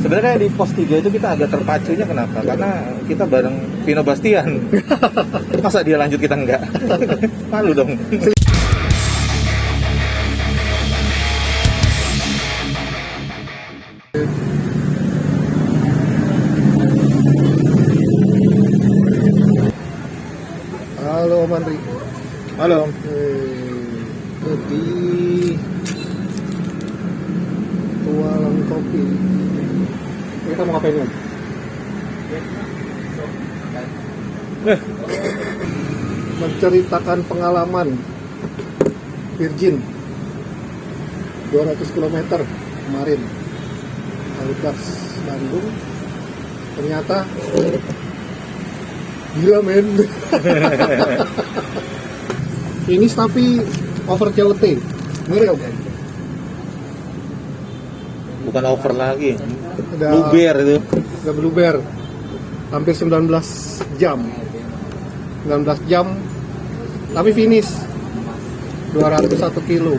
Sebenarnya di pos 3 itu kita agak terpacunya kenapa? Karena kita bareng Vino Bastian. Masa dia lanjut kita enggak? Malu dong. Halo Om Andri. Halo. Di Tualang Kopi. Kita mau ngapain Om? Menceritakan pengalaman Virgin 200 km kemarin Kaligas Bandung. Ternyata gila men. Finish tapi over COT. Ngeri Om? Bukan over lagi. Udah Luber itu. Udah blueber. Hampir 19 jam. 19 jam tapi finish 201 kilo.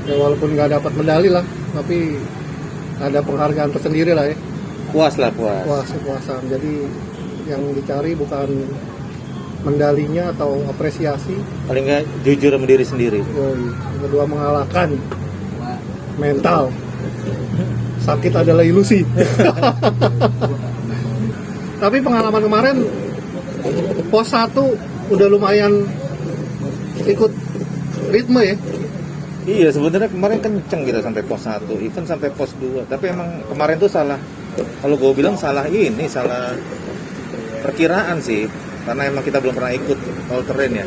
Ya walaupun nggak dapat medali lah, tapi ada penghargaan tersendiri lah ya. Puas lah, puas. Kepuasan. Jadi yang dicari bukan medalinya atau apresiasi. Paling nggak jujur sama diri sendiri. Yoi. Yang kedua mengalahkan mental. Sakit adalah ilusi. Tapi pengalaman kemarin pos 1 udah lumayan ikut ritme ya. Iya, sebenarnya kemarin kenceng kita sampai pos 1, even sampai pos 2. Tapi emang kemarin tuh salah. Kalau gue bilang salah perkiraan sih. Karena emang kita belum pernah ikut all terrain ya.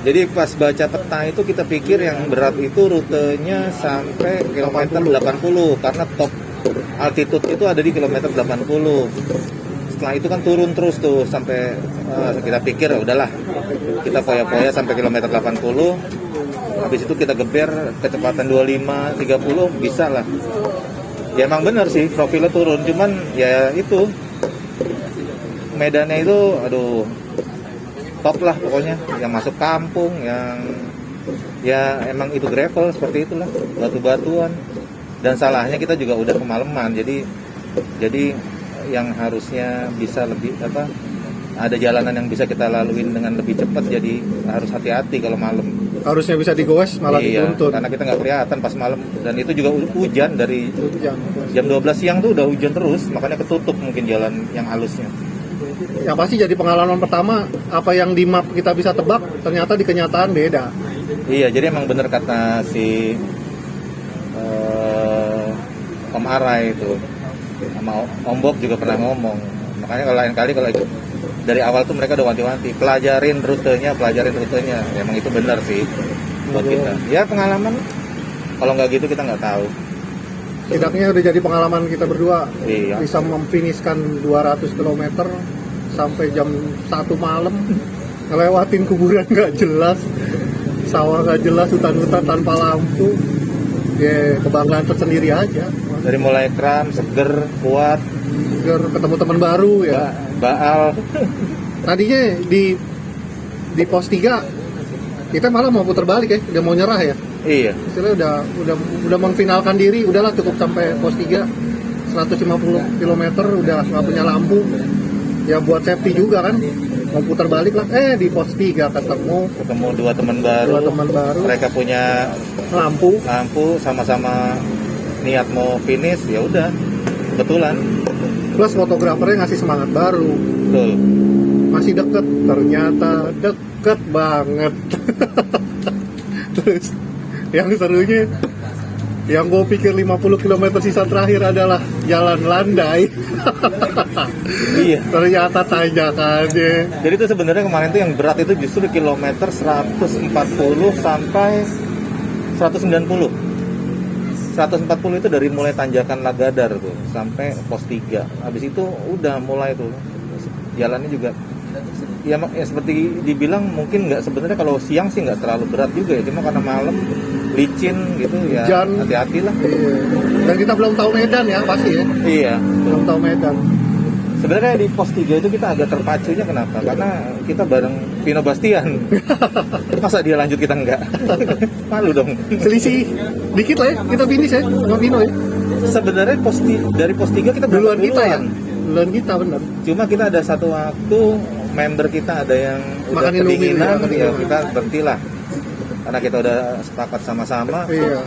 Jadi pas baca peta itu kita pikir yang berat itu rutenya sampai kilometer 80 karena top altitude itu ada di kilometer 80. Setelah itu kan turun terus tuh sampai kita pikir udahlah kita foya-foya sampai kilometer 80. Habis itu kita geber kecepatan 25 30 bisa lah. Ya emang benar sih profilnya turun, cuman ya itu medannya itu aduh top lah pokoknya, yang masuk kampung, yang ya emang itu gravel seperti itulah, batu-batuan, dan salahnya kita juga udah kemalaman, jadi yang harusnya bisa lebih ada jalanan yang bisa kita laluin dengan lebih cepat, jadi harus hati-hati kalau malam. Harusnya bisa digoes malah dituntun. Karena kita nggak kelihatan pas malam, dan itu juga hujan dari jam 12 siang tuh udah hujan terus, makanya ketutup mungkin jalan yang halusnya. Yang pasti jadi pengalaman pertama, apa yang di map kita bisa tebak ternyata di kenyataan beda. Iya, jadi emang bener kata si Om Arai itu, sama Om Bob juga pernah ngomong. Makanya kalau lain kali kalau ikut dari awal tuh mereka udah wanti-wanti, pelajarin rutenya. Emang itu benar sih buat kita. Ya pengalaman, kalau nggak gitu kita nggak tahu. Tidaknya udah jadi pengalaman kita berdua. Iya. Bisa memfinishkan 200 km sampai jam 1 malam, ngelewatin kuburan nggak jelas, sawah nggak jelas, hutan-hutan tanpa lampu. Ya kebanggaan tersendiri aja. Dari mulai kram, seger, kuat, Ketemu teman baru ya. Baal. Tadinya di pos 3 kita malah mau putar balik ya, udah mau nyerah ya. Iya. Istilahnya udah memfinalkan diri, udahlah cukup sampai pos 3 150 km udah nggak punya lampu. Ya buat safety juga kan, mau putar balik lah. Di pos 3 ketemu Dua teman baru. Mereka punya lampu, sama-sama niat mau finish, ya udah kebetulan. plus fotografernya ngasih semangat baru. Betul. Masih deket, ternyata deket banget. Terus yang serunya, yang gue pikir 50 km sisa terakhir adalah jalan landai. Iya. Ternyata tanjakannya. Jadi itu sebenarnya kemarin tuh yang berat itu justru di kilometer 140 sampai 190. 140 itu dari mulai tanjakan Lagadar tuh sampai pos 3. Habis itu udah mulai tuh jalannya juga ya seperti dibilang mungkin nggak, sebenarnya kalau siang sih nggak terlalu berat juga ya, cuma karena malam licin gitu ya, hati-hati lah. Iya. Dan kita belum tahu medan ya pasti ya. Iya, Belum tahu medan. Sebenarnya di pos 3 itu kita agak terpacunya kenapa? Karena kita bareng Vino Bastian. Masa dia lanjut kita enggak? Malu dong. Selisih dikit lah ya, kita finish ya sama Vino ya. sebenarnya dari pos 3 kita Duluan berangkat kita ya? duluan. Duluan kita bener. Cuma kita ada satu waktu member kita ada yang udah Makan Indomie, kedinginan, makan ya Indomie. kita berhentilah. Karena kita udah sepakat sama-sama, Iya.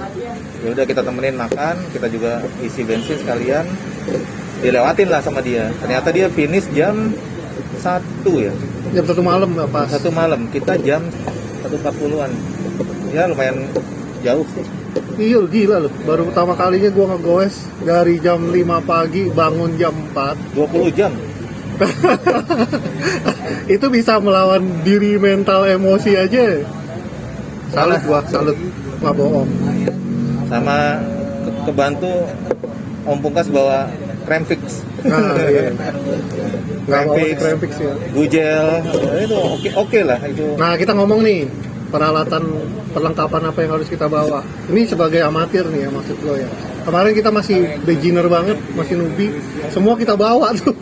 ya udah kita temenin makan, kita juga isi bensin sekalian. Dilewatin lah sama dia. Ternyata dia finish jam 1 ya. Jam 1 malam nggak pas. 1 malam, kita jam 1.40-an. Ya lumayan jauh sih. Iya gila loh. Baru pertama kalinya gua ngegoes dari jam 5 pagi bangun jam 4. 20 jam. Itu bisa melawan diri mental emosi aja. Salut gua, salut. Nggak bohong. Sama kebantu Om Pungkas bawa krem fix. Nah, iya. Nggak Krem bawa fix, krem fix ya. Gugel, itu oke lah itu. Nah, kita ngomong nih peralatan perlengkapan apa yang harus kita bawa. Ini sebagai amatir nih ya maksud lo ya. Kemarin kita masih beginner banget, masih newbie. Semua kita bawa tuh.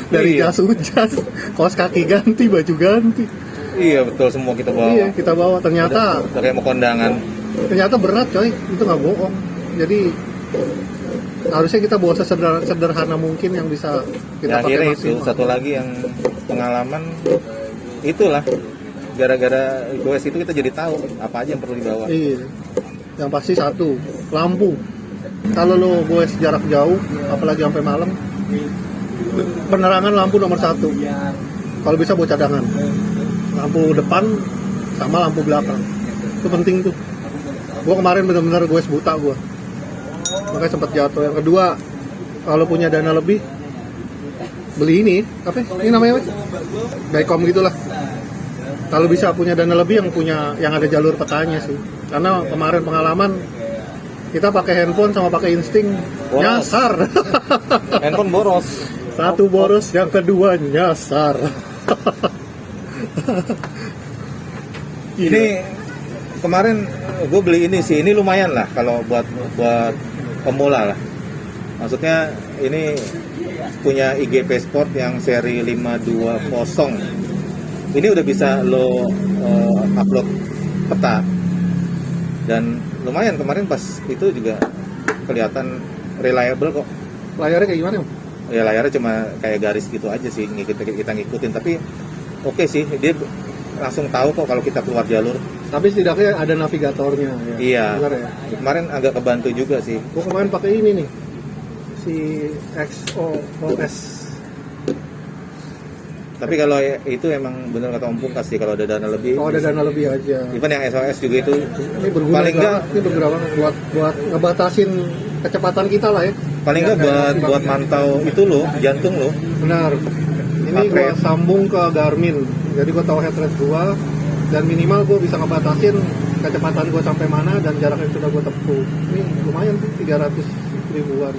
Dari Iya. jas hujan, kaos kaki ganti, baju ganti. Iya betul, semua kita bawa. Iya, kita bawa. Ternyata Udah kayak mau kondangan. berat coy. Itu nggak bohong. Jadi harusnya kita bawa sederhana mungkin yang bisa kita Ya, pakai akhirnya itu maksimal. satu lagi yang pengalaman itulah, gara-gara goes itu kita jadi tahu apa aja yang perlu dibawa. Iya. Yang pasti satu, lampu. Kalau lo goes jarak jauh, apalagi sampai malam, penerangan lampu nomor 1. Kalau bisa buat cadangan. Lampu depan sama lampu belakang. Itu penting tuh. Gua kemarin benar-benar goes buta gua. Makanya sempat jatuh. Yang kedua, kalau punya dana lebih, beli ini, apa? Ini namanya apa? Daikom gitulah. Kalau bisa punya dana lebih yang ada jalur petanya sih. Karena kemarin pengalaman kita pakai handphone sama pakai insting Boros. nyasar. Handphone boros. Satu boros, yang kedua nyasar. Ini kemarin gue beli ini sih, ini lumayan lah kalau buat pemula lah. Maksudnya ini punya IGP Sport yang seri 520. Ini udah bisa lo upload peta. Dan lumayan kemarin pas itu juga kelihatan reliable kok. Layarnya kayak gimana? Om? Ya layarnya cuma kayak garis gitu aja sih, kita ngikutin, tapi oke sih, dia langsung tahu kok kalau kita keluar jalur. Tapi setidaknya ada navigatornya ya. Iya. Benar ya. Kemarin agak kebantu juga sih. Gua kemarin pakai ini nih. Si XOS. Tapi kalau itu emang bener kata Om Pungkas sih, kalau ada dana lebih. Kalau ada dana lebih aja. Even yang SOS juga itu Ini berguna paling enggak, banget, ini berguna banget buat ngebatasin kecepatan kita lah ya. paling enggak buat mantau itu loh, jantung loh. Benar. Ini Heart gua rate. sambung ke Garmin. Jadi gua tahu heart rate gua dan minimal gua bisa ngebatasin kecepatan gua sampai mana dan jarak yang sudah gua tempuh. Ini lumayan tuh 300 ribuan.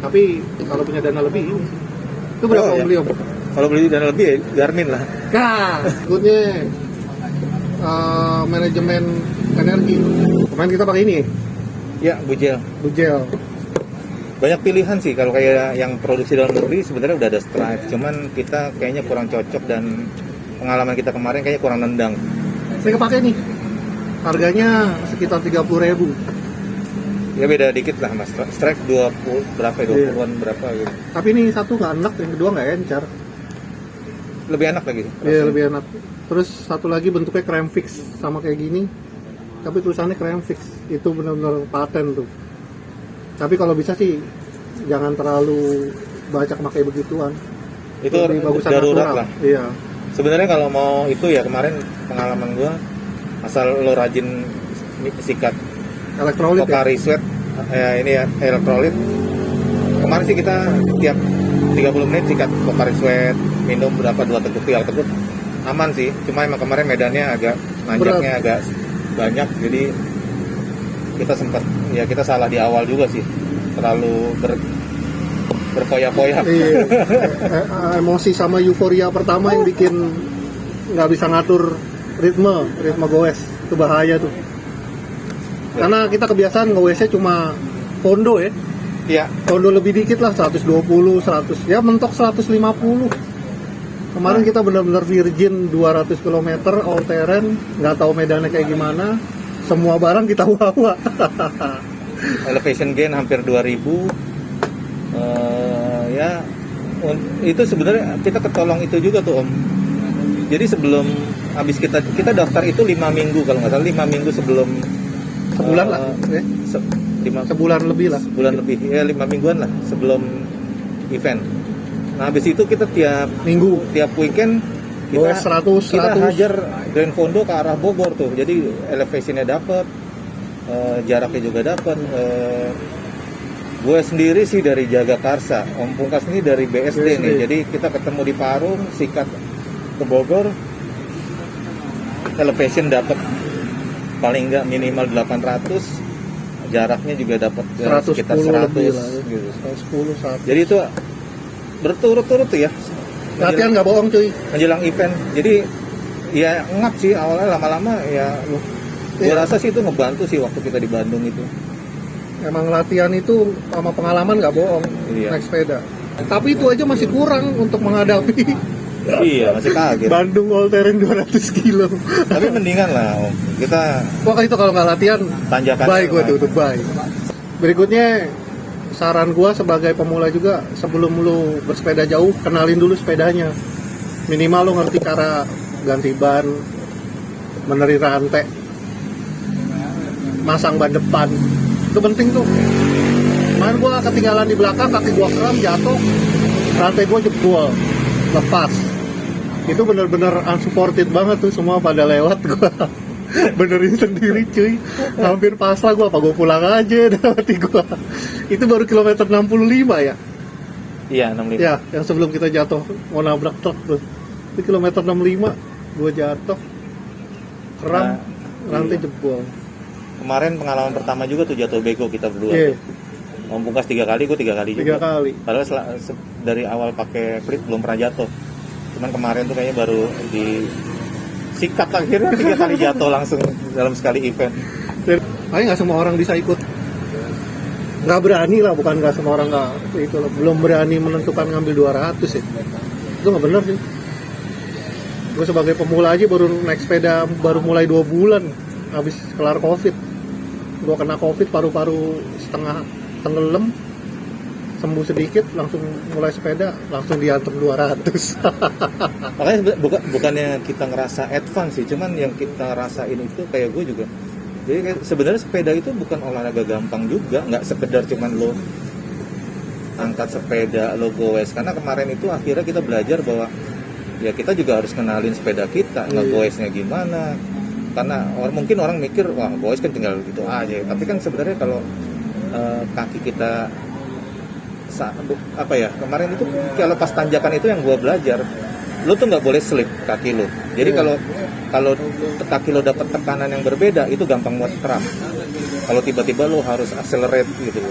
Tapi kalau punya dana lebih ini sih. Itu berapa Oh, Om ya. beli Om? Kalau beli dana lebih ya Garmin lah. Nah, goodnya manajemen energi. Kemarin kita pakai ini, Ya, Bujel. Bugel. Banyak pilihan sih, kalau kayak yang produksi dalam negeri sebenarnya udah ada Strive, cuman kita kayaknya kurang cocok dan pengalaman kita kemarin kayaknya kurang nendang. Saya kepake nih. Harganya sekitar 30.000. Ya beda dikit lah Mas. Strive 20 berapa ya? 20-an berapa gitu. Tapi ini satu nggak enak, yang kedua nggak encer. Lebih enak lagi. Iya lebih enak. Terus satu lagi bentuknya krem fix sama kayak gini. Tapi tulisannya krem fix. Itu benar-benar paten tuh. Tapi kalau bisa sih jangan terlalu banyak pakai begituan. Itu Lebih bagusan darurat natural. lah. Iya. Sebenarnya kalau mau itu ya kemarin pengalaman gua, asal lo rajin sikat Elektrolit ya. Pocari Sweat ini ya elektrolit. Kemarin sih kita tiap 30 menit sikat Pocari Sweat, minum berapa 2 teguk teguk aman sih. Cuma emang kemarin medannya agak nanjaknya agak banyak, jadi kita sempat ya kita salah di awal juga sih, terlalu berfoya-foya. Iya. Emosi sama euforia pertama yang bikin nggak bisa ngatur ritme goes, itu bahaya tuh. Karena kita kebiasaan nge-WC cuma kondo ya, Iya. kondo lebih dikit lah 120, 100, ya mentok 150. Kemarin kita benar-benar virgin 200 km all terrain, nggak tahu medannya kayak gimana, semua barang kita bawa. elevation gain hampir 2000. Ya itu sebenarnya kita ketolong itu juga tuh Om. Jadi sebelum habis kita daftar itu 5 minggu kalau nggak salah, 5 minggu sebelum Sebulan lah, ya. Sebulan lebih lah. Sebulan lebih, ya 5 mingguan lah sebelum event. Nah habis itu kita tiap weekend Goes 100. kita hajar Grand Fondo ke arah Bogor tuh. Jadi elevationnya dapat, jaraknya juga dapat. Gue sendiri sih dari Jagakarsa, Om Pungkas ini dari BSD nih. Jadi kita ketemu di Parung, sikat ke Bogor, elevation dapat paling enggak minimal 800, jaraknya juga dapat sekitar 100 lebih lah, ya. gitu. 110 100. Jadi itu berturut-turut tuh ya. Latihan nggak bohong cuy. Menjelang event. Jadi ya ngap sih awalnya, lama-lama ya gue rasa sih itu ngebantu sih waktu kita di Bandung itu. Emang latihan itu sama pengalaman nggak bohong, naik sepeda. Tapi itu aja masih kurang untuk menghadapi Iya, masih kaget. Bandung all terrain 200 kilo. Tapi mendingan lah Om. Kita Pokoknya itu kalau nggak latihan, tanjakan. bye gue tuh, bye. Berikutnya saran gue sebagai pemula juga, sebelum lu bersepeda jauh, kenalin dulu sepedanya. Minimal lu ngerti cara ganti ban, meneri rantai, masang ban depan. Itu penting tuh. Kemarin gue ketinggalan di belakang, kaki gue kram, jatuh, rantai gue jebol, lepas. Itu bener-bener unsupported banget tuh, semua pada lewat, gue benerin sendiri cuy. Hampir pasrah gue, apa gue pulang aja mati gue. Itu baru kilometer 65 ya? Iya, 65. Ya, yang sebelum kita jatuh mau nabrak truk tuh. Itu kilometer 65 gue jatuh, kram, rantai jebol. Kemarin pengalaman pertama juga tuh jatuh bego kita berdua. Iya. Om Pungkas 3 kali, gue 3 kali juga. 3 kali. Padahal dari awal pakai fleet belum pernah jatuh. Cuman kemarin tuh kayaknya baru di sikat akhirnya 3 kali jatuh langsung dalam sekali event. Kayaknya nggak semua orang bisa ikut. Nggak berani lah, bukan nggak semua orang nggak itu loh. Belum berani menentukan ngambil 200 ya. Itu nggak bener sih. Gue sebagai pemula aja baru naik sepeda baru mulai 2 bulan habis kelar COVID. Gue kena COVID, paru-paru setengah tenggelam, sembuh sedikit, langsung mulai sepeda, langsung diantem 200. Makanya bukannya kita ngerasa advance sih, cuman yang kita rasain itu kayak gue juga. Jadi sebenarnya sepeda itu bukan olahraga gampang juga, nggak sekedar cuman lo angkat sepeda, lo goes. Karena kemarin itu akhirnya kita belajar bahwa ya kita juga harus kenalin sepeda kita, ngegoesnya gimana. Karena mungkin orang mikir, wah goes kan tinggal gitu aja. Tapi kan sebenarnya kalau kaki kita kemarin itu kalau pas tanjakan itu yang gue belajar, lo tuh nggak boleh slip kaki lo. Jadi kalau kaki lo dapat tekanan yang berbeda, itu gampang buat kram. Kalau tiba-tiba lo harus accelerate gitu.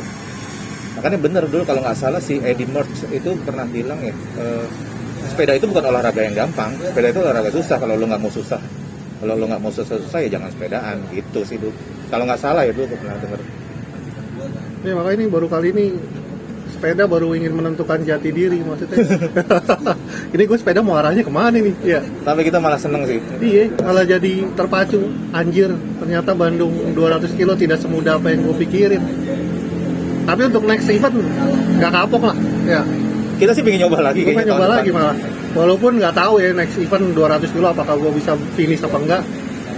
Makanya bener dulu kalau nggak salah si Eddie Merckx itu pernah bilang ya, sepeda itu bukan olahraga yang gampang, sepeda itu olahraga susah. Kalau lo nggak mau susah, kalau lo nggak mau susah ya jangan sepedaan gitu sih dulu. Kalau nggak salah ya dulu gue pernah denger. Ya makanya ini baru kali ini sepeda baru ingin menentukan jati diri maksudnya. Ini gue sepeda mau arahnya kemana nih? Ya. Tapi kita malah seneng sih. Iya, malah jadi terpacu. Anjir, ternyata Bandung 200 kilo tidak semudah apa yang gue pikirin. Tapi untuk next event nggak kapok lah. Ya. Kita sih pengen nyoba lagi. Gue pengen nyoba lagi malah. Walaupun nggak tahu ya next event 200 kilo apakah gue bisa finish apa enggak.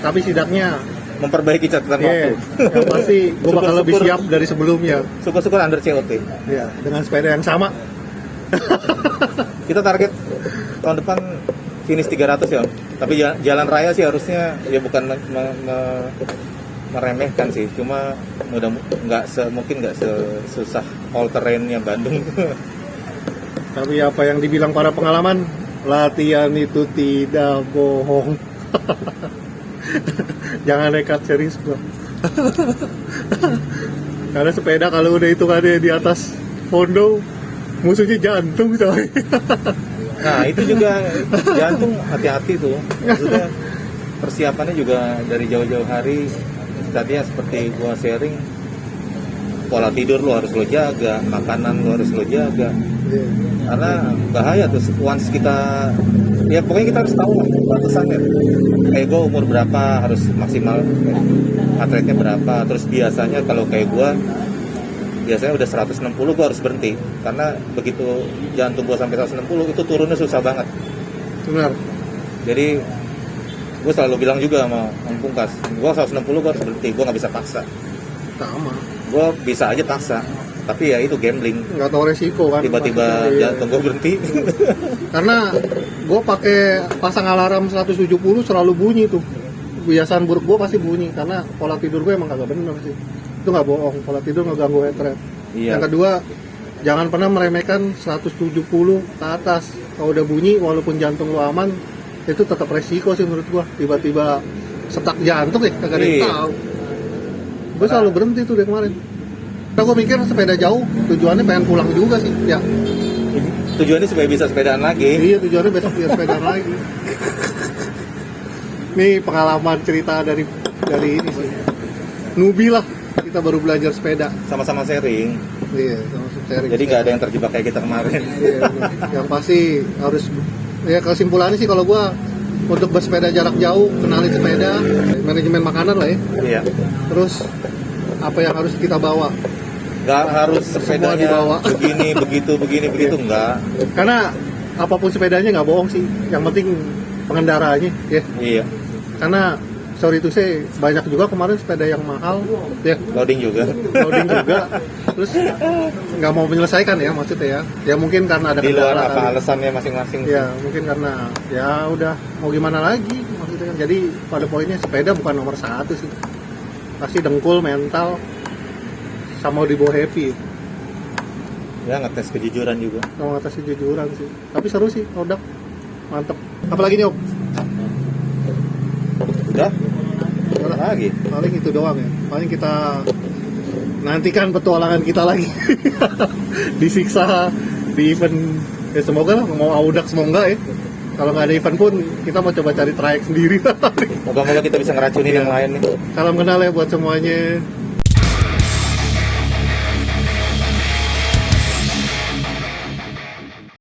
Tapi setidaknya memperbaiki catatan waktu. Yang pasti gue bakal lebih siap dari sebelumnya. Syukur-syukur under COT. Ya, dengan sepeda yang sama. Kita target tahun depan finish 300 ya. Tapi jalan raya sih harusnya ya bukan meremehkan sih. Cuma mungkin nggak sesusah all terrainnya Bandung. Tapi apa yang dibilang para pengalaman, latihan itu tidak bohong. Jangan nekat, serius gua. Karena sepeda kalau udah itu kan di atas Fondo, musuhnya jantung coy. Nah itu juga jantung, hati-hati tuh. Maksudnya persiapannya juga dari jauh-jauh hari. Tadinya seperti gua sharing, pola tidur lo harus lo jaga, makanan lo harus lo jaga. Iya. Karena bahaya tuh once kita, ya pokoknya kita harus tahu lah batasannya. Kayak gue umur berapa harus maksimal, heart rate-nya berapa. Terus biasanya kalau kayak gue, biasanya udah 160 gue harus berhenti. Karena begitu jantung gue sampai 160 itu turunnya susah banget. Benar. Jadi gue selalu bilang juga sama Om Pungkas, gue 160 gue harus berhenti, gue nggak bisa paksa. Sama. Gue bisa aja paksa, tapi ya itu gambling. Nggak tahu resiko kan. Tiba-tiba Maksudnya, iya. jantung gue berhenti. Karena gue pakai pasang alarm 170 selalu bunyi tuh. Kebiasaan buruk gue pasti bunyi karena pola tidur gue emang kagak bener sih. Itu nggak bohong, pola tidur ngeganggu heart rate. Iya. Yang kedua, jangan pernah meremehkan 170 ke atas. Kalau udah bunyi, walaupun jantung lu aman, itu tetap resiko sih menurut gue. Tiba-tiba setak jantung ya, kagak ada yang Iya. tahu. Gue selalu berhenti tuh dari kemarin. Nah, gue mikir sepeda jauh, tujuannya pengen pulang juga sih. Ya, Tujuannya supaya bisa sepedaan lagi. iya tujuannya besok biar sepedaan lagi. Ini pengalaman cerita dari ini sih. Nubi lah, kita baru belajar sepeda. Sama-sama sharing. Iya, sama sharing. Jadi nggak ada yang terjebak kayak kita kemarin. Iya, bener. Yang pasti harus, ya kesimpulannya sih kalau gua untuk bersepeda jarak jauh, kenali sepeda, manajemen makanan lah ya. Iya. Terus apa yang harus kita bawa? Nggak harus Semua sepedanya dibawa. begini, begitu, nggak. Karena apapun sepedanya nggak bohong sih. Yang penting pengendaranya, ya. Iya. Karena sorry to say, banyak juga kemarin sepeda yang mahal, ya. Loading juga. Loading juga. Terus nggak mau menyelesaikan ya maksudnya ya. Ya mungkin karena ada Di luar kendala apa kali. alasannya masing-masing. Ya mungkin karena ya udah mau gimana lagi maksudnya kan. Jadi pada poinnya sepeda bukan nomor satu sih, pasti dengkul, mental, sama dibawa happy, Ya ngetes kejujuran juga. sama atas kejujuran sih. Tapi seru sih, produk mantep. Apalagi nih Om? Udah? Udah lah. Lagi. Paling itu doang ya. Paling kita nantikan petualangan kita lagi. Disiksa di event. Ya semoga lah, mau audak semoga ya. Kalau nggak ada event pun kita mau coba cari trayek sendiri. Moga-moga kita bisa ngeracunin yang lain nih. Salam kenal ya buat semuanya.